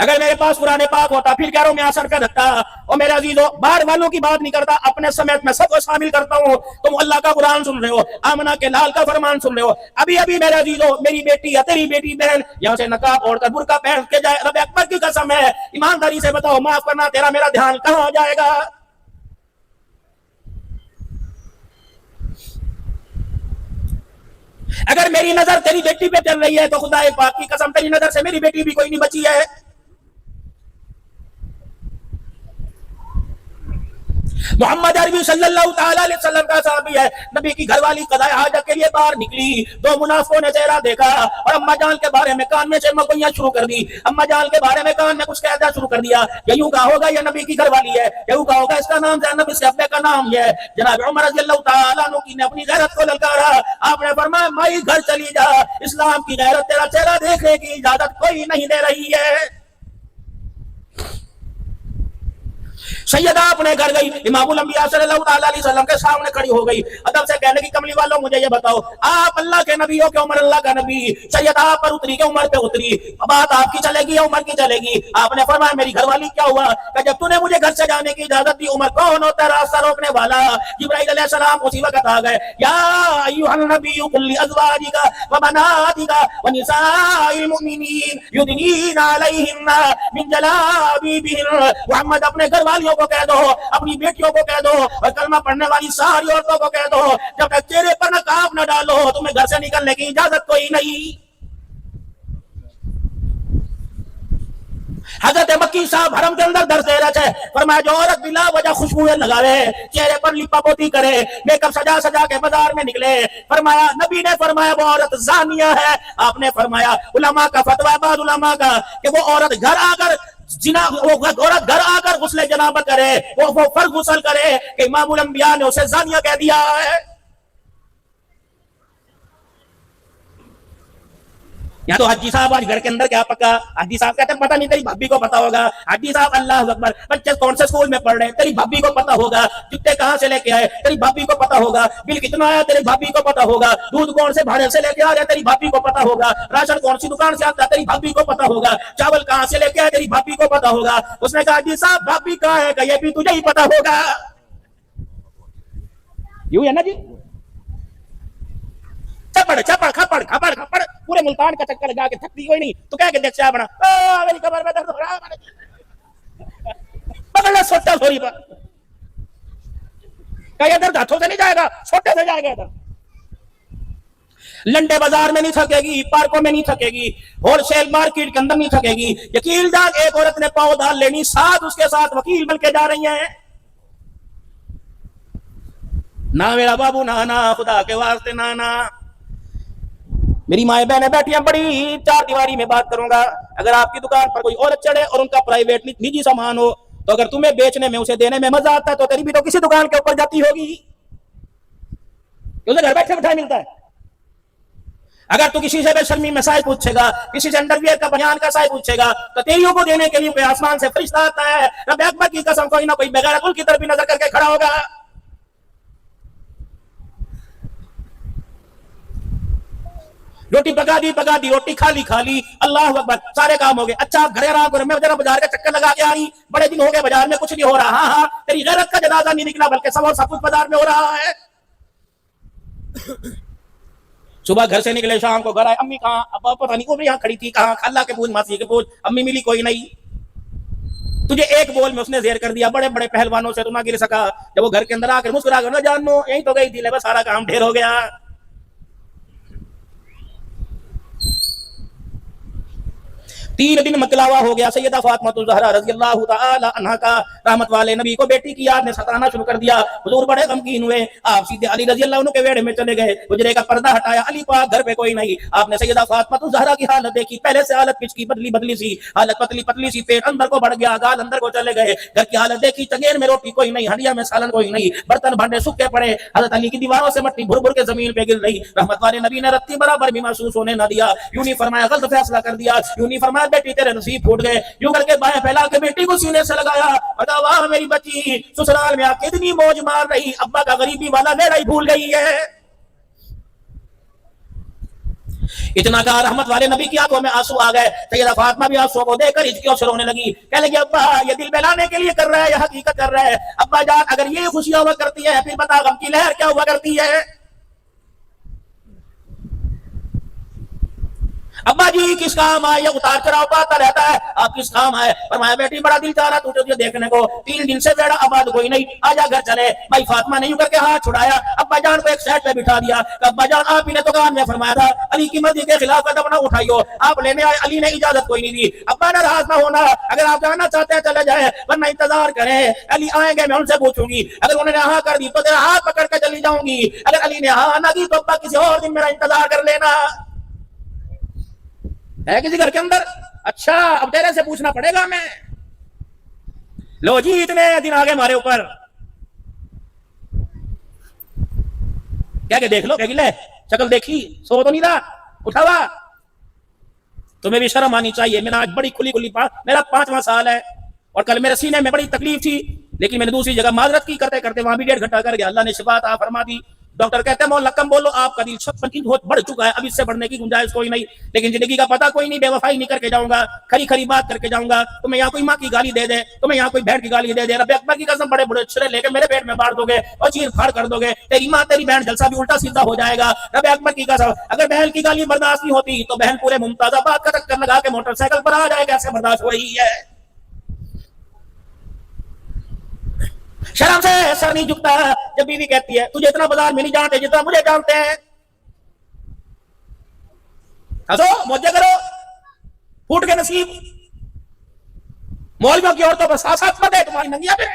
अगर मेरे पास कुरान पाक होता फिर कह रहा हूं मैं असर कर रखता। और मेरे अजीजों बाहर वालों की बात नहीं करता, अपने समेत मैं सबको शामिल करता हूं। तुम अल्लाह का कुरान सुन रहे हो, आमना के लाल का फरमान सुन रहे हो। अभी अभी मेरे अजीजों मेरी बेटी या तेरी बेटी बहन यहां से नकाब ओढ़कर बुर्का पहन के जाए, रब अकबर की कसम है, ईमानदारी से बताओ माफ करना तेरा मेरा ध्यान कहां जाएगा? अगर मेरी नजर तेरी बेटी पे चल रही है तो खुदा पाक की कसम तेरी नजर से मेरी बेटी भी कोई नहीं बची है। मोहम्मद अरबी सल्लल्लाहु अलैहि वसल्लम का साहबी है, नबी की घरवाली कदाए हाजत के लिए बाहर निकली, दो मुनाफिकों ने चेहरा देखा और अम्मा जान के बारे में कान में से मगोइयां शुरू कर दी। अम्मा जान के बारे में कान में कुछ कहना शुरू कर दिया, ये यूं कहा होगा ये नबी की घरवाली है, ये यूं कहा होगा इसका नाम ज़ैनब, इसके अब्बे का नाम ये है। जनाब उमर रज़ियल्लाहु तआला अन्हु की ने अपनी गैरत को ललकारा, आपने फरमाया माई घर चली जा, इस्लाम की गैरत तेरा चेहरा देखने की इजाजत कोई नहीं दे रही है। सैयदा अपने घर गई, इमामुल अंबिया सल्लल्लाहु अलैहि वसल्लम के सामने खड़ी हो गई, अदब से कहने की कमली वालों मुझे ये बताओ आप अल्लाह के नबी हो कि उमर अल्लाह का नबी? सैयदा आप पर उतरी के उमर पे उतरी, बात आपकी चलेगी या उमर की चलेगी? आपने फरमाया मेरी घरवाली क्या हुआ? कि जब तूने मुझे घर से जाने की इजाजत दी, उमर कौन होता है रास्ता रोकने वाला? जिब्राइल अलैहिस्सलाम उसी वक्त आ गए, या अय्युहन नबिय्यु कुल लि अज़वाजिका व बनातिका व निसाइल मुमिनीन युदनीना अलैहिन्ना मिन जलाबिबिहिन। मोहम्मद अपने घरवालियों को कह दो, अपनी बेटियों को कह दो और कलमा पढ़ने वाली सारी औरतों को कह दो, जब तक चेहरे पर नकाब न डालो तुम्हें घर से निकलने की इजाजत कोई नहीं। हजरत मक्की साहब हरम के अंदर दर्ज दे रहे थे, फरमाया जो औरत बिला वजह खुशबुएं लगावे, चेहरे पर लिपा पोती करे, मेकअप सजा सजा के बाजार में निकले, फरमाया नबी ने फरमाया वो औरत जानिया है। आपने फरमाया उलमा का फतवा बाद उलमा का कि वो औरत घर आकर जिना, वो औरत घर आकर गुस्ले जनाबत करे, वो फर्ज गुस्ल करे कि इमामुल अंबिया ने उसे जानिया कह दिया है। या तो हाजी साहब आज घर के अंदर क्या पका, हाजी साहब कहते हैं पता नहीं तेरी भाभी को पता होगा। हाजी साहब अल्लाह अकबर, बच्चे कौन से स्कूल में पढ़ रहे हैं तेरी भाभी को पता होगा। जूते कहां से लेके आए तेरी भाभी को पता होगा। बिल कितना आया तेरी भाभी को पता होगा। दूध कौन से भाड़े से लेके आ रहे तेरी भाभी को पता होगा। राशन कौन सी दुकान से आता तेरी भाभी को पता होगा। चावल कहां से लेके आए तेरी भाभी को पता होगा। उसने कहा हाजी साहब भाभी कहां है, ये भी तुझे ही पता होगा। यूं है ना जी, चपड़ चपड़ खपड़ खपड़ खपड़ पूरे मुल्तान का चक्कर लगा के थकती कोई नहीं तो कह के देख चाय बना, मेरी कमर में दर्द हो रहा है, पकड़ ले सोटा थोड़ी पर, क्या दर्द हाथों से नहीं जाएगा, छोटे से जाएगा इधर। लंडे बाजार में नहीं थकेगी, पार्कों में नहीं थकेगी, होलसेल मार्केट के अंदर नहीं थकेगी। यकीन जान एक औरत ने पाँव डाल लेनी, साथ उसके साथ वकील बन के जा रही है। ना मेरा बाबू ना ना खुदा के वास्ते ना ना। मेरी माए बहनें बैठी हैं, बड़ी चार दीवारी में बात करूंगा। अगर आपकी दुकान पर कोई औरत चढ़े और उनका प्राइवेट निजी सामान हो तो अगर तुम्हें बेचने में उसे देने में मजा आता है तो तेरी भी तो किसी दुकान के ऊपर जाती होगी, उसे घर बैठे बैठाए मिलता है। अगर तू किसी से बेशर्मी में साइज पूछेगा, किसी से अंडरवियर का बयान का साइज पूछेगा तो तेरियों को देने के लिए कोई आसमान से फरिश्ता आता है। रब अकबर की कसम कोई ना कोई बेगैरत कुल की तरफ भी नजर करके खड़ा होगा। रोटी पका दी रोटी खाली खाली, अल्लाह अकबर, सारे काम हो गए। अच्छा घर आराम करो, मैं जरा बाजार का चक्कर लगा के आई, बड़े दिन हो गए बाजार में कुछ नहीं हो रहा। हाँ तेरी गैरत का जनाजा नहीं निकला बल्कि सब कुछ बाजार में हो रहा है। सुबह घर से निकले शाम को घर आए, अम्मी कहाँ, अब पता नहीं वो यहाँ खड़ी थी, कहाँ, खाला के पूछ मासी के पूछ, अम्मी मिली कोई नहीं। तुझे एक बोल में उसने जेर कर दिया, बड़े बड़े पहलवानों से तू ना गिर सका। जब वो घर के अंदर आकर मुस्कुरा कर ना जानो यही तो गई थी, ले बस सारा काम ढेर हो गया। 3 दिन मकलावा हो गया। सैयदा फातिमा ज़हरा रज़ियल्लाहु तआला अन्हा का रहमत वाले नबी को बेटी की याद ने सताना शुरू कर दिया। हुजूर बड़े गमगीन हुए, आप सीधे अली रज़ियल्लाहु अन्हु के वेड़े में चले गए। हुजरे का पर्दा हटाया, अली पाक घर पे कोई नहीं। आपने सैयदा फातिमा ज़हरा की हालत देखी, पहले से हालत पिचकी बदली बदली सी, हालत पतली पतली सी, पेट अंदर को बढ़ गया, गाल अंदर को चले गए। घर की हालत देखी, चंगेर में रोटी कोई नहीं, हंडिया में सालन कोई नहीं, बर्तन भांडे सूखे पड़े। हज़रत अली की दीवारों से मट्टी भुर भुर के जमीन पे गिर रही। रहमत वाले नबी ने रत्ती बराबर भी महसूस होने न दिया। यूं नहीं फरमाया गलत फैसला कर दिया, यूं नहीं फरमाया बेटी तेरे नसीब फूट गए, यूं करके बाहें फैला के बेटी को सीने से लगाया और वाह मेरी बच्ची ससुराल में आके इतनी मौज मार रही, अब्बा का गरीबी वाला लेड़ा ही भूल गई है। इतना कहा रहमत वाले नबी की आंखों में आंसू आ गए। सैयदा फातिमा भी आंसुओं को देखकर हिचकियों से रोने लगी। कहने लगी अब्बा ये दिल बहलाने के लिए कर रहा है या हकीकत कर रहा है? अब्बा जान अगर ये खुशियां हुआ करती है फिर बता गम की लहर क्या हुआ करती है? अब्बा जी किस काम आए? उतार चढ़ाव पाता रहता है, आप किस काम आए? फरमाया बेटी बड़ा दिल चाह रहा तुझे देखने को, 3 दिन से बेड़ा आबाद कोई नहीं, आजा घर चले। भाई फातिमा ने यूं करके हाथ छुड़ाया, अब्बा जान को एक साइड पे बिठा दिया। अब्बा जान आप ही ने तो कान में फरमाया था अली की मर्जी के खिलाफ कदम ना उठाइयो, आप लेने आए, अली ने इजाजत कोई नहीं दी। अब्बा नाराज ना होना, अगर आप जाना चाहते हैं चले जाए, वरना इंतजार करें, अली आएंगे मैं उनसे पूछूंगी, अगर उन्होंने हाँ कर दी तो तेरा हाथ पकड़ कर चली जाऊंगी, अगर अली ने हाँ ना की तो अब्बा किसी और दिन मेरा इंतजार कर लेना। है किसी घर के अंदर? अच्छा अब तेरे से पूछना पड़ेगा मैं। लो जी इतने दिन आगे हमारे ऊपर क्या के देख लो, क्या ले शक्ल देखी, सो तो नहीं था, उठावा। तुम्हें भी शर्म आनी चाहिए। मेरा आज बड़ी खुली खुली मेरा 5वां साल है और कल मेरे सीने में बड़ी तकलीफ थी, लेकिन मैंने दूसरी जगह माजरत की, करते करते वहां भी 1.5 घंटा कर गया। अल्लाह ने शिफा अता फरमा दी। डॉक्टर कहते हैं मौला कम बोलो, आपका दिल 56 की बहुत बढ़ चुका है, अब इससे बढ़ने की गुंजाइश कोई नहीं। लेकिन जिंदगी का पता कोई नहीं, बेवफाई नहीं करके जाऊंगा, खरी खरी बात करके जाऊंगा। तुम्हें यहाँ कोई माँ की गाली दे दे, तुम्हें यहाँ कोई बहन की गाली दे दे, रब्बे अकबर की कसम बड़े बड़े छुरे लेके मेरे पेट में बांट दोगे और चीर फाड़ कर दोगे, तेरी माँ तेरी बहन जलसा भी उल्टा सीधा हो जाएगा। रब्बे अकबर की कसम अगर बहन की गाली बर्दाश्त नहीं होती तो बहन पूरे मुमताजाबाद का चक्कर लगा के मोटरसाइकिल पर आ जाए, कैसे बर्दाश्त हो रही है? शर्म से सर नहीं झुकता जब बीवी कहती है तुझे इतना बाजार में नहीं जानते जितना मुझे जानते हैं। हंसो मौजे करो, फूट के नसीब। मौलवियों की औरतों पर साथ मत है तुम्हारी नंगिया पे।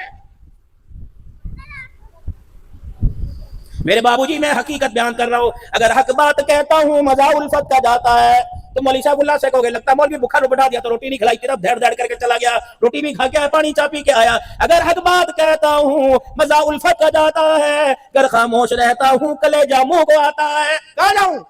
मेरे बाबूजी मैं हकीकत बयान कर रहा हूं, अगर हक बात कहता हूं मजा उल्फत का जाता है तो मौलवी साहब उल्लाह से कहोगे लगता मौलवी बुखार बैठा दिया तो रोटी नहीं खिलाई, तरफ धड़ धड़ करके चला गया, रोटी भी खा के आया, पानी चा पी के आया। अगर हक बात कहता हूं मजा उल्फत का जाता है, अगर खामोश रहता हूं कलेजा मुंह को आता है। कहां जाऊं?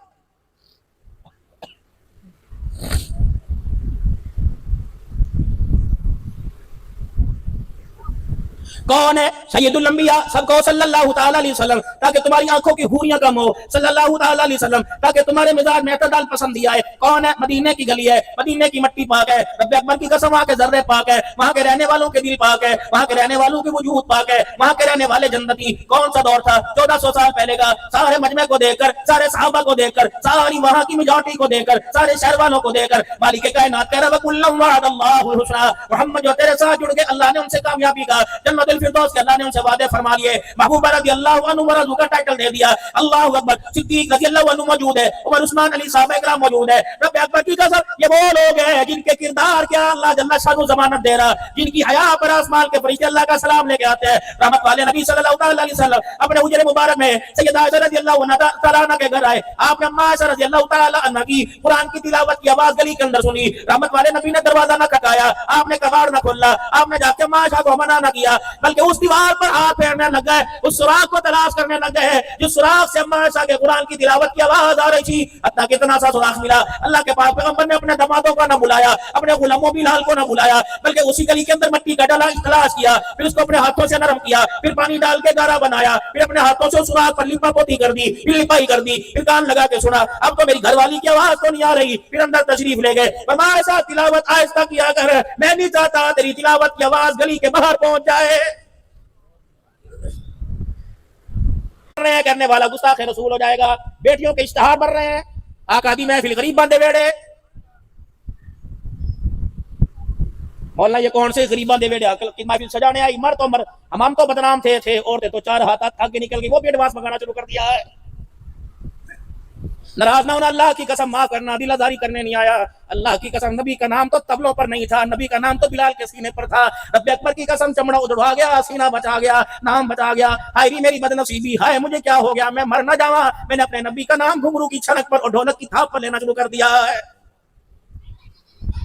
कौन है? सैयदुल अंबिया सबको सल्लल्लाहु ताला अलैहि वसल्लम, ताकि तुम्हारी आंखों की हुरियां कम हो, सल्लल्लाहु ताला अलैहि वसल्लम, ताकि तुम्हारे मिजाज में अतदाल पसंद आए। कौन है? मदीने की गली है, मदीने की मिट्टी पाक है, रब्बे अकबर की कसम वहां के जर्रे पाक है, वहां के रहने वालों के दिल पाक है, वहां के रहने वालों की वजूद पाक है, वहां के रहने वाले जन्नती। कौन सा दौर था 1400 साल पहले का? सारे मजमे को देखकर, सारे सहाबा को देखकर, सारी वहां की मेजॉरिटी को देखकर, सारे शहर वालों को देखकर मालिक कायनात कह रहा कुल्लम वअदल्लाहु हुस्ना, मोहम्मद जो तेरे साथ जुड़ गए अल्लाह ने उनसे कामयाबी का, जन्नतुल फिरदौस के अल्लाह ने उनसे वादे फरमा लिए। महबूबा रज़ियल्लाहु अन्हु व रज़ू का टाइटल दे दिया। अल्लाहु अकबर। सिद्दीक रज़ियल्लाहु अन्हु मौजूद है, उमर उस्मान अली साहबा इकराम मौजूद है। रब्बे अकबर की कसम ये वो लोग हैं जिनके किरदार क्या अल्लाह जल्ला शानु जमानत दे रहा, जिनकी हया पर आसमान के फरिश्ते अल्लाह का सलाम लेके आते हैं। रहमत वाले नबी सल्लल्लाहु अलैहि वसल्लम अपने हुजरे मुबारक में सैयदा आयशा रज़ियल्लाहु तआला के घर आए। आपने अम्मा आयशा रज़ियल्लाहु तआला अन्हा की कुरान की तिलावत की आवाज गली के अंदर सुनी। रहमत वाले नबी ने दरवाजा न खटकाया, आपने कबाड़ न खोला, आपने जाके अम्मा आयशा को मना न किया, बल्कि उस दीवार पर हाथ फेरने लग गए, उस सुराख को तलाश करने लग गए जिस सुराख से अम्मा आयशा के कुरान की तिलावत की आवाज आ रही थी। अत्ता कितना सा सुराख मिला, अल्लाह के पाक पैगंबर ने अपने दमादों को न बुलाया, अपने गुलामों बिलाल को न बुलाया, बल्कि उसी गली के अंदर मिट्टी का डला तलाश किया, फिर उसको अपने हाथों से नरम किया, फिर पानी डाल के गारा बनाया, फिर अपने हाथों से सुराख पर लिपा पोती कर दी, फिर लिपाई कर दी, फिर कान लगा के सुना, अब तो मेरी घरवाली की आवाज तो नहीं आ रही, फिर अंदर तशरीफ ले गए। हमारे साथ तिलावत आहिस्ता किया कर, मैं नहीं चाहता तेरी तिलावत की आवाज गली के बाहर पहुंच जाए। करने वाला गुस्ताख रसूल हो जाएगा। बेटियों के इश्तिहार बढ़ रहे हैं, आका दी महफिल गरीब बांधे बेड़े। मौलाना ये कौन से गरीब बांधे बेड़े की महफिल सजाने आई? मर तो मर, हम तो बदनाम थे औरतें तो 4 हाथ आगे निकल गई, वो भी एडवांस मंगाना शुरू कर दिया है। नाराज ना होना, अल्लाह की कसम माफ करना, दिल आजारी करने नहीं आया। अल्लाह की कसम नबी का नाम तो तबलों पर नहीं था, नबी का नाम तो बिलाल के सीने पर था। रब्बे अकबर की कसम चमड़ा उड़वा गया, सीना बचा गया, नाम बचा गया। हाय री मेरी बदनसीबी, हाय मुझे क्या हो गया, मैं मर ना जावा। मैंने अपने नबी का नाम घुंघरू की छनक पर और ढोलक की थाप पर लेना शुरू कर दिया है।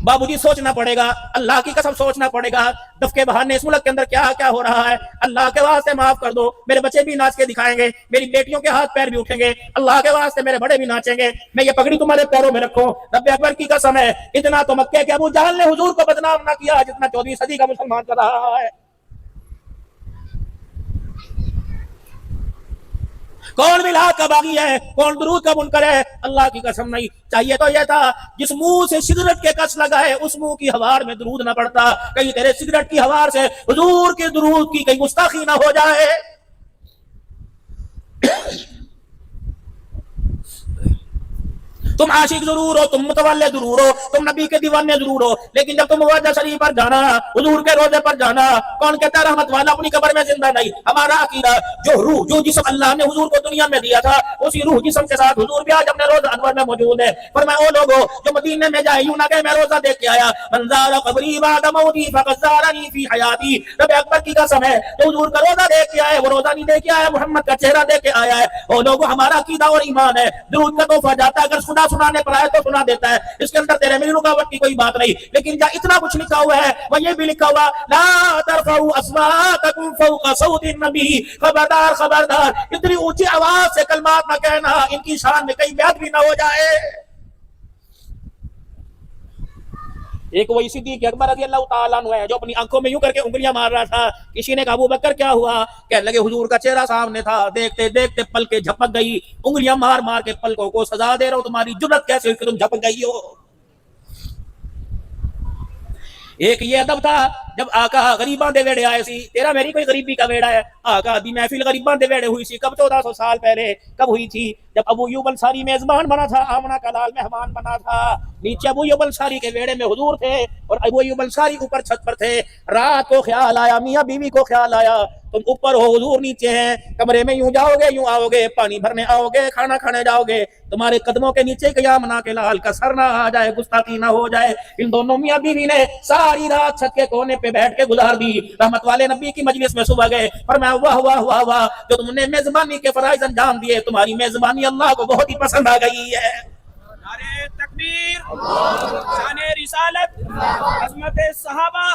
बाबूजी सोचना पड़ेगा, अल्लाह की कसम सोचना पड़ेगा, दफ के बहाने इस मुल्क के अंदर क्या क्या हो रहा है। अल्लाह के वास्ते माफ कर दो, मेरे बच्चे भी नाच के दिखाएंगे, मेरी बेटियों के हाथ पैर भी उठेंगे, अल्लाह के वास्ते मेरे बड़े भी नाचेंगे, मैं ये पगड़ी तुम्हारे पैरों में रखूं। रब्बे अकबर की कसम है, इतना तो मक्के के अबू जहल ने हुजूर को बदनाम ना किया जितना 14वीं सदी का मुसलमान कर रहा है। कौन मिलाद का बागी है, कौन दुरूद का मुनकर है? अल्लाह की कसम नहीं। चाहिए तो यह था जिस मुंह से सिगरेट के कस लगा है उस मुंह की हवार में दुरूद ना पड़ता, कहीं तेरे सिगरेट की हवार से हुजूर के दुरूद की कहीं गुस्ताखी ना हो जाए। तुम आशिक जरूर हो, तुम मुतवल्ले जरूर हो, तुम नबी के दीवाने जरूर हो, लेकिन जब तुम मुवज्जा शरीफ पर जाना, हुजूर के रोजे पर जाना, कौन कहता है रहमत वाला अपनी कब्र में जिंदा नहीं? हमारा अकीदा जो रूह, जो जिस्म अल्लाह ने हुजूर को दुनिया में दिया था, उसी रूह जिस्म के साथ हुजूर भी आज अपने रोजा अनवर में मौजूद है। पर मैं वो लोगों जो मदीने में जाए यूं ना कहे मैं रोजा देख के आया, मंज़ारा कब्री बाद मौती फक़द ज़ारनी फी हयाती। रब अकबर की कसम है, जो हुजूर का रोजा देख के आए वो रोजा नहीं देख के आया, मोहम्मद का चेहरा देख के आया है। वो लोगों हमारा अकीदा और ईमान है, दुरूद का तोहफा जाता है, अगर खुदा सुनाने पर आए तो सुना देता है, इसके अंदर तेरे मेरी रुकावट की कोई बात नहीं। लेकिन जहाँ इतना कुछ लिखा हुआ है वह ये भी लिखा हुआ ला तरफऊ अस्वातकुम फौका सौतिन नबी, खबरदार खबरदार इतनी ऊंची आवाज से कलमात ना कहना, इनकी शान में कहीं ब्याद भी ना हो जाए। एक वही सिद्दीक़ अकबर रज़ी अल्लाह ताला अन्हु है जो अपनी आंखों में यूं करके उंगलियां मार रहा था। किसी ने कहा अबू बकर क्या हुआ? कहने लगे हुजूर का चेहरा सामने था, देखते देखते पलकें झपक गई, उंगलियां मार मार के पलकों को सजा दे रहा हूं, तुम्हारी जुर्रत कैसे हुई कि तुम झपक गई हो? एक ये अदब था जब आका गरीबां दे वेड़े आए सी, तेरा मेरी कोई गरीबी का वेड़ा है? आका दी महफिल गरीबां दे वेड़े हुई सी, कब 1400 साल पहले कब हुई थी? जब अबू अय्यूब अंसारी मेजबान बना था, आमना का लाल मेहमान बना था, नीचे अबू अय्यूब अंसारी के वेड़े में हुजूर थे और अबू अय्यूब अंसारी ऊपर छत पर थे। रात को ख्याल आया, मियां बीवी को ख्याल आया, तुम ऊपर हो हुजूर नीचे हैं, कमरे में यूं जाओगे यूं आओगे, पानी भरने आओगे, खाना खाने जाओगे, तुम्हारे कदमों के नीचे कयामना के लाल का सर ना आ जाए, गुस्ताखी ना हो जाए। इन दोनों मियां बीवी ने सारी रात छत के कोने पे बैठ के गुजार दी। रहमत वाले नबी की मजलिस में सुबह गए और मैं वाह वाह वाह वाह जो तुमने मेजबानी के फराइज अंजाम दिए, तुम्हारी मेजबानी अल्लाह को बहुत ही पसंद आ गई है। नारे तकबीर, शाने रिसालत, अज़मत सहाबा,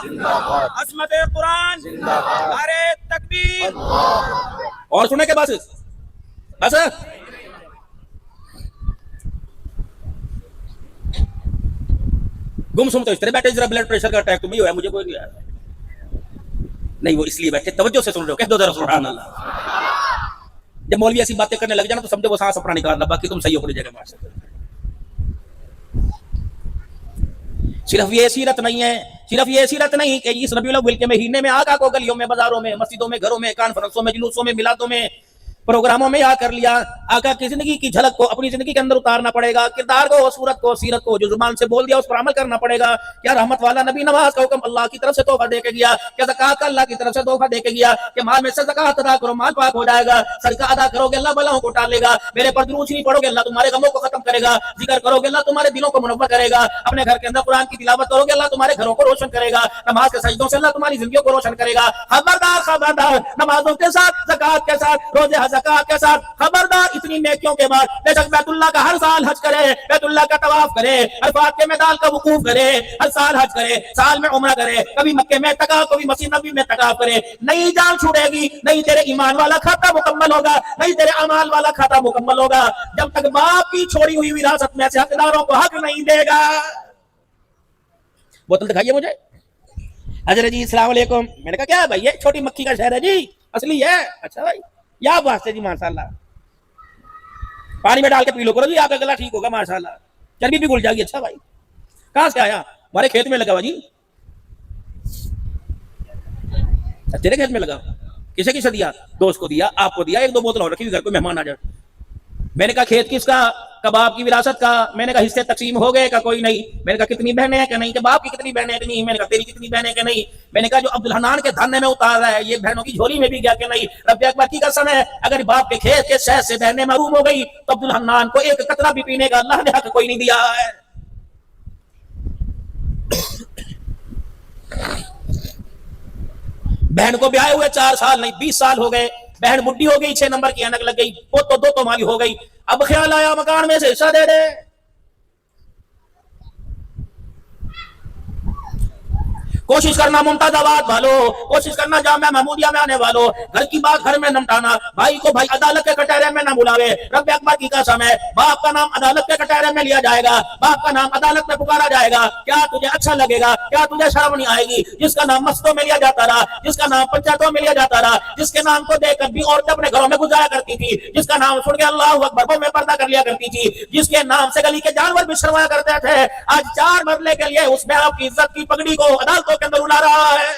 अज़मत कुरान, नारे तकबीर। और सुने के बस बस गुमसुम तो इस तरह बैठे जरा ब्लड प्रेशर का अटैक तुम्हें हुआ है, मुझे कोई नहीं, वो इसलिए बैठे तवज्जो से सुन रहे हो, कह दो जरा सुभान अल्लाह। जब मौलवी ऐसी बातें करने लग जाना तो समझो वो सांस अपना निकालना, बाकी तुम सही हो अपनी जगह। मार सिर्फ ये सीरत नहीं है, सिर्फ ये सीरत नहीं कि इस रबीउल अव्वल के महीने में आका को गलियों में, बाजारों में, मस्जिदों में, घरों में, कॉन्फ्रेंसों में, जुलूसों में, मिलादों में, प्रोग्रामों में याद कर लिया। आका की जिंदगी की झलक को अपनी जिंदगी के अंदर उतारना पड़ेगा, किरदार को, सूरत को, सीरत को, जो जुबान से बोल दिया उस पर अमल करना पड़ेगा। क्या रहमत वाला नबी नमाज का हुक्म अल्लाह की तरफ से तोहफा दे के गया, क्या ज़कात का अल्लाह की तरफ से तोहफा दे के गया कि माल में से ज़कात अदा करो, माल पाक हो जाएगा, सदका अदा करोगे अल्लाह बलाओं को टालेगा, मेरे पर दुरूद शरीफ पढ़ोगे अल्लाह तुम्हारे गमों को खत्म करेगा, जिक्र करोगे अल्लाह तुम्हारे दिलों को मुनव्वर करेगा, अपने घर के अंदर कुरान की तिलावत करोगे अल्लाह तुम्हारे घरों को रोशन करेगा, नमाज के सजदों से अल्लाह तुम्हारी जिंदगियों को रोशन करेगा। खबरदार खबरदार, नमाजों के साथ, ज़कात के साथ, रोजे ज़कात के साथ, खबरदार इतनी नेकियों के बाद बेशक बैतुल्लाह का हर साल हज करे, बैतुल्लाह का तवाफ करे, अरफात के मैदान का वकूफ करे, हर साल हज करे, साल में उम्रा करे, कभी मक्के में तकाफ, कभी मस्जिद नबी में तकाफ करे, नहीं जान छूटेगी, नहीं तेरे ईमान वाला खाता मुकम्मल होगा, नहीं तेरे अमाल वाला खाता मुकम्मल होगा, जब तक बाप की छोड़ी हुई विरासत में से हकदारों को हक नहीं देगा। बोतल दिखाइए मुझे। हजरत जी अस्सलाम वालेकुम। मैंने कहा क्या है भाई, ये छोटी मक्खी का शहर है जी, असली है? अच्छा भाई, या वास्ते जी, माशाल्लाह, पानी में डाल के पी लो करो जी, आपका गला ठीक होगा माशाल्लाह, चर्बी भी घुल जाएगी। अच्छा भाई, कहां से आया? हमारे खेत में लगा हुआ जी। तेरे खेत में लगा? किसे किसे दिया? दोस्त को दिया, आपको दिया, एक दो बोतल और रखी, घर को मेहमान आ जाए। मैंने कहा खेत किसका? कबाब की विरासत का। मैंने कहा हिस्से तकसीम हो गए? का कोई नहीं। मैंने कहा कितनी बहनें हैं? कि नहीं। कबाब की कितनी बहनें हैं? कि नहीं। मैंने कहा तेरी कितनी बहनें? कि नहीं। मैंने कहा जो अब्दुल हन्नान के धाने में उतार रहा है ये बहनों की झोली में भी गया कि नहीं। रब्बे अकबर की कसम है, अगर बाप के खेत के शहद से बहनें महरूम हो गई तो अब्दुल हन्नान को एक कतरा भी पीने का अल्लाह ने हक कोई नहीं दिया है। बहन को ब्याह हुए 4 साल नहीं 20 साल हो गए, बहन बुढ़ी हो गई, 6 नंबर की ऐनक लग गई, वो तो 2 तोमाली हो गई। अब ख्याल आया मकान में से हिस्सा दे दे। कोशिश करना मुमताजाबाद वालों, कोशिश करना जामिया महमूदिया में आने वालों, घर की बात घर में निपटाना, भाई को भाई अदालत के कटहरे में न बुलावे। रब अकबर की कसम है, बाप का नाम अदालत के कटहरे में लिया जाएगा, बाप का नाम अदालत में पुकारा जाएगा। क्या तुझे अच्छा लगेगा? क्या तुझे शर्म नहीं आएगी? जिसका नाम मस्जिदों में लिया जाता रहा, जिसका नाम पंचायतों में लिया जाता रहा, जिसके नाम को देखकर भी औरतें अपने घरों में गुजारा करती थी, जिसका नाम सुन के अल्लाह अकबर में पर्दा कर लिया करती थी, जिसके नाम से गली के जानवर भी शर्माया करते थे, आज 4 मरले के लिए उसमें आपकी इज्जत की पगड़ी को अदालतों के अंदर उड़ा रहा है।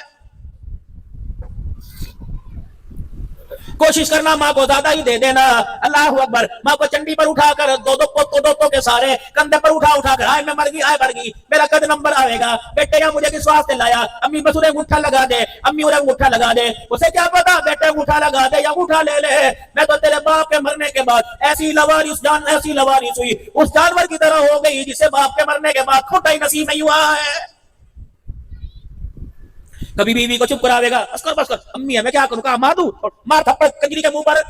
कोशिश करना माँ को ज्यादा ही दे देना। अल्लाह अकबर। माँ को चंडी पर उठाकर दो के सारे कंधे पर उठा कर, आए मैं मर गई, मेरा कद नंबर आएगा, बेटे या मुझे किस वास्ते लाया? अम्मी बस उन्हें अंगूठा लगा दे, अम्मी उन्हें अंगूठा लगा दे। उसे क्या पता बेटे अंगूठा लगा दे या अंगूठा ले ले, मैं तो तेरे बाप के मरने के बाद ऐसी लवारिस हुई, उस जानवर की तरह हो गई जिसे बाप के मरने के बाद खोटा ही नसीब नहीं हुआ है। कभी बीवी को चुप करावेगा, बस कर, अम्मी है मैं क्या करूं, कहा मार दूं, मार थप्पड़ कंजरी के मुंह पर।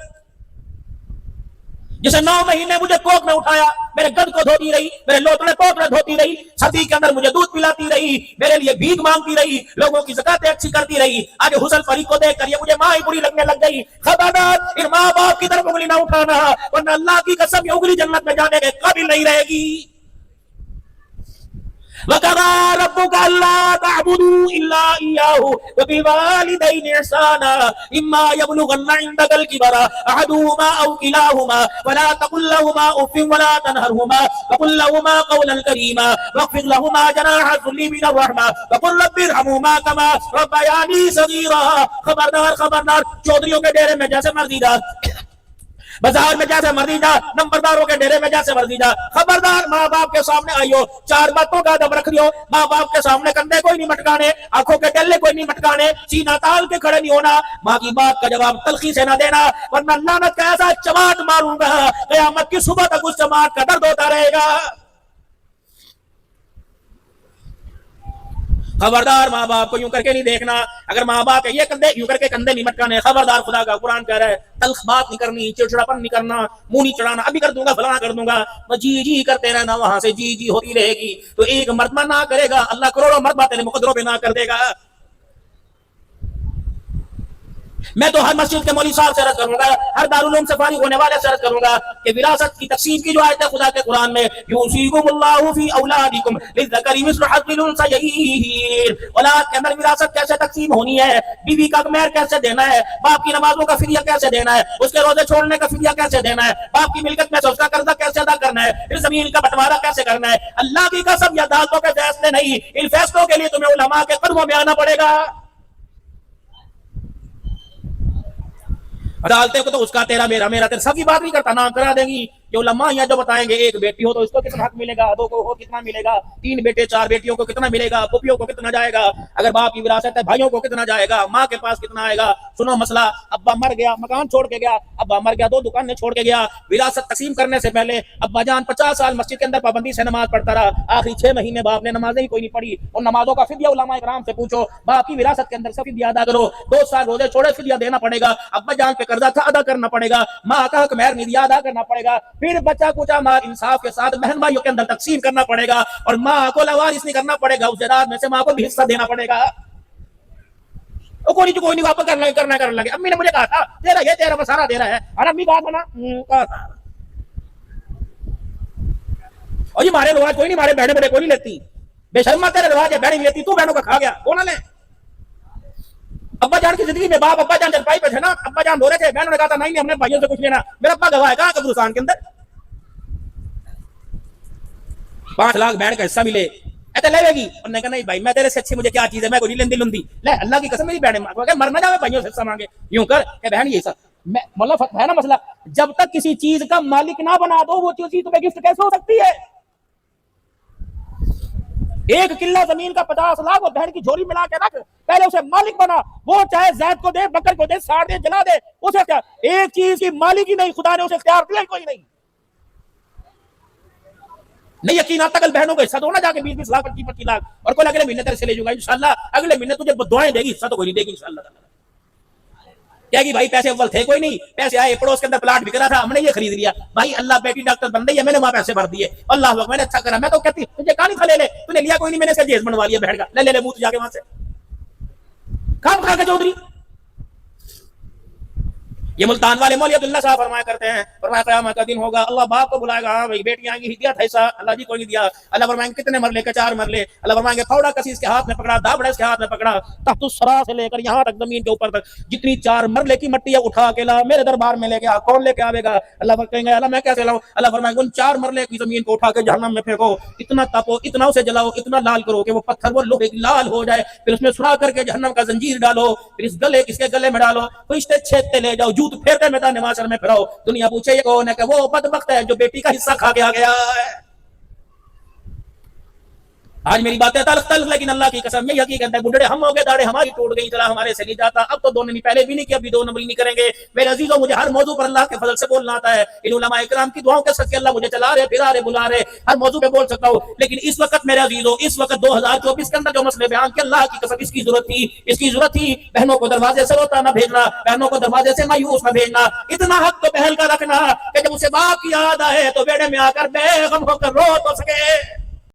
जिसे 9 महीने मुझे कोख में उठाया, मेरे गद को धोती रही, मेरे लोटड़े पोटड़े धोती रही, सर्दी के अंदर मुझे दूध पिलाती रही, मेरे लिए भीख मांगती रही, लोगों की ज़कातें अच्छी करती रही। आज हुस्न परी को देखकर ये मुझे माँ ही बुरी लगने लग गई। खबरदार, इन माँ बाप की तरफ उंगली ना उठाना, वरना अल्लाह की कसम ये उंगली जन्नत में जाने के काबिल नहीं रहेगी। वक़ज़ा रब्बुका अल्ला तअबुदू इल्ला इय्याहु व बिल वालिदैनि इहसाना इम्मा यबलुगन्ना इंदकल किबरा अहदुहुमा औ किलाहुमा वला तकुल लहुमा उफ़्फ़िन वला तनहरहुमा वक़ुल लहुमा क़ौलन करीमा वख़्फ़िज़ लहुमा जनाह ज़ुल्ली मिनर रहमा वक़ुल रब्बिरहमुमा कमा रब्बयानी सग़ीरा। खबरदार, चौधरियों के डेरे में जैसे मर्जी जा, बाजार में जैसे मर्जी जा, नंबरदारों के डेरे में जैसे मर्जी जा। खबरदार, माँ बाप के सामने आइयो, 4 बातों का अदब रख लियो। माँ बाप के सामने कंधे कोई नहीं मटकाने, आंखों के टल्ले कोई नहीं मटकाने, सीना ताल के खड़े नहीं होना। माँ की बात का जवाब तलखी से न देना, वरना लानत का ऐसा चमाट मारूंगा, क़यामत की सुबह तक उस चमाट का दर्द होता रहेगा। खबरदार, माँ बाप को यूं करके नहीं देखना। अगर माँ बाप के ये कंधे यूं करके कंधे नहीं मटकाने, खबरदार, खुदा का कुरान कह रहा है तल्ख बात नहीं करनी, चिड़चिड़ापन नहीं करना, मुंह नहीं चढ़ाना, अभी कर दूंगा फलाना कर दूंगा, जी करते रहना, वहां से जी होती रहेगी। तो एक मर्तबा ना करेगा, अल्लाह करोड़ों मर्तबा तेरे मुकद्दरों पे ना कर देगा। मैं तो हर मस्जिद के मौलवी साहब से अर्ज करूंगा, हर दारुल उलूम से फारिग होने वाले से अर्ज करूंगा कि विरासत की तकसीम की जो आयत है खुदा के कुरान में, यूसीकुमुल्लाहु फी औलादिकुम लिज़्ज़करी मिस्लु हज़्ज़िल उन्सयैन, औलाद के अंदर विरासत कैसे तकसीम होनी है, बीवी का मेहर कैसे देना है, बाप की नमाजों का फिदिया कैसे देना है, उसके रोजे छोड़ने का फिदिया कैसे देना है, बाप की मिल्कत में से उसका कर्जा कैसे अदा करना है, फिर जमीन का बंटवारा कैसे करना है। अल्लाह की कसम, या अदालतों के फैसले नहीं, इन फैसलों के लिए तुम्हें उलमा के कदमों में आना पड़ेगा। अदालतें को तो उसका तेरा मेरा तेरा सबकी बात नहीं करता, नाम करा देंगी। जो उलमा यहाँ जो बताएंगे, एक बेटी हो तो इसको कितना हक मिलेगा, 2 को हो कितना मिलेगा, 3 बेटे 4 बेटियों को कितना मिलेगा, पुपियों को कितना जाएगा, अगर बाप की विरासत है भाइयों को कितना जाएगा, माँ के पास कितना आएगा। सुनो मसला, अब्बा मर गया, मकान छोड़ के गया, अब्बा मर गया, 2 दुकानें छोड़ के गया, विरासत तकसीम करने से पहले अब्बा जान 50 साल मस्जिद के अंदर पाबंदी से नमाज पढ़ता रहा, आखिरी 6 महीने बाप ने नमाजें ही कोई नहीं पढ़ी। उन नमाजों का फिदिया उलमा इकराम से पूछो, बाप की विरासत के अंदर सब फिदिया अदा करो, 2 साल रोजे छोड़े फिदिया देना पड़ेगा, अब्बा जान पे कर्जा था अदा करना पड़ेगा, माँ का हक मेहर नहीं दिया अदा करना पड़ेगा, फिर बच्चा कुचा माल इंसाफ के साथ बहन भाइयों के अंदर तकसीम करना पड़ेगा, और माँ को लवारिस नहीं करना पड़ेगा, उस जायदाद में से माँ को भी हिस्सा देना पड़ेगा। कोई नहीं वापस करना लगे। अम्मी ने मुझे कहा था तेरा मसारा दे रहा है, और अम्मी बात बना कहा था, और ये मारे रिवाज कोई नहीं, मारे बहने बड़े कोई नहीं लेती, बेशर्मा तेरे रिवाज है, बहन नहीं लेती, तू बहनों का खा गया, कौन ले। अब्बा जान की जिंदगी में बाप अब्बा जान चरपाई पे थे ना, अब्बा जान रो रहे थे, बहनों ने कहा था नहीं हमने भाइयों से कुछ लेना, मेरा अब्बा गवाह है, कहाँ कब्रिस्तान के अंदर 5 लाख बहन का हिस्सा मिले, ऐसे लेगी। और नहीं कहा नहीं भाई, मैं तेरे से अच्छी मुझे क्या चीज है, मैं कोई लेंदी लुंदी ले, अल्लाह की कसम मेरी बहन मरना जावे भाइयों से हिस्सा मांगे, यूं कर के बहन ये सब मतलब है ना मसला, जब तक किसी चीज का मालिक ना बना दो, वो चीज तुम्हें गिफ्ट कैसे हो सकती है। 1 किल्ला जमीन का 50 लाख, वो बहन की झोली मिला के रख, पहले उसे मालिक बना, वो चाहे जैद को दे, बकर को दे, साड़ दे, जला दे, उसे क्या, एक चीज की मालिक ही नहीं, खुदा ने उसे इख्तियार दिया कोई नहीं यकीन आता, कल बहनों को हिस्सा दो ना जाके 20-20 लाख 25-25 लाख, और कोई अगले महीने तेरे से ले जाऊंगा इंशाल्लाह, अगले महीने तुझे दुआएं देगी, हिस्सा तो कोई नहीं देगी इंशाल्लाह। क्या कि भाई पैसे अव्वल थे कोई नहीं, पैसे आए, पड़ोस के अंदर प्लाट बिक रहा था, हमने ये खरीद लिया, भाई अल्लाह बेटी डॉक्टर बन रही है, मैंने वहां पैसे भर दिए, अल्लाह मैंने अच्छा करा। मैं तो कहती तुझे कहा नहीं था ले ले, तूने लिया कोई नहीं, मैंने इसका जेज बनवा लिया बहन का, ले मुंह जाके वहां से। खाम खा के चौधरी। ये मुल्तान वाले मौलवी अब्दुल्ला साहब फरमाया करते हैं, फरमाया क़यामत का दिन होगा, अल्लाह बाप को बुलाएगा, हाँ भाई बेटियां आएंगी, दिया था ऐसा, अल्लाह जी को नहीं दिया। अल्लाह फरमाएंगे कितने मरले के? 4 मरले। अल्लाह फरमाएंगे फौड़ा कसी इसके हाथ में पकड़ा, दाबड़ा इसके हाथ में पकड़ा, तख्तुस्सरा से लेकर यहाँ तक जमीन के ऊपर तक जितनी 4 मरले की मट्टी है उठा के ला, मेरे दरबार में लेके आ। कौन लेके आवेगा? अल्लाह कहेंगे अल्लाह मैं कैसे लाऊं? अल्लाह फरमाएंगे उन 4 मरले की जमीन को उठा के जहन्नम में फेंको, इतना तपो, इतना उसे जलाओ, इतना लाल करो कि वो पत्थर वो लोहे की लाल हो जाए, फिर उसमें सुरा करके जहन्नम का जंजीर डालो, फिर इस गले किसके गले में डालो, फरिश्ते छेदते ले जाओ, जूत फेरते मैदान माशर में फिराओ। दुनिया पूछे ये कौन है? कि वो बदबख्त है जो बेटी का हिस्सा खा के आ गया है। आज मेरी बातें तल्ख तल्ख, लेकिन अल्लाह की कसम यही हकीकत है। बुढ़े हम हो गए, दाढ़े हमारी टूट गई, चला हमारे से नहीं जाता। अब तो 2 नंबरी पहले भी नहीं किया, अभी 2 नंबरी नहीं करेंगे। मेरे अजीजों, मुझे हर मौजू पर अल्लाह के फजल से बोलना आता है। इन उलमा इकराम की दुआओं के सदके अल्लाह मुझे चला रहे, फिरा रहे, बुला रहे, हर मौजू पे बोल सकता हूँ। लेकिन इस वक्त मेरे अजीजों, इस वक्त 2024 के अंदर जो मसले बयान के, अल्लाह की कसम इसकी जरूरत थी। बहनों को दरवाजे से रोता ना भेजना, बहनों को दरवाजे से मायूस ना भेजना। इतना हक तो बहल का रखना कि जब उसे बाप की याद आए तो बेड़े में आकर बेगम होकर रो तो सके।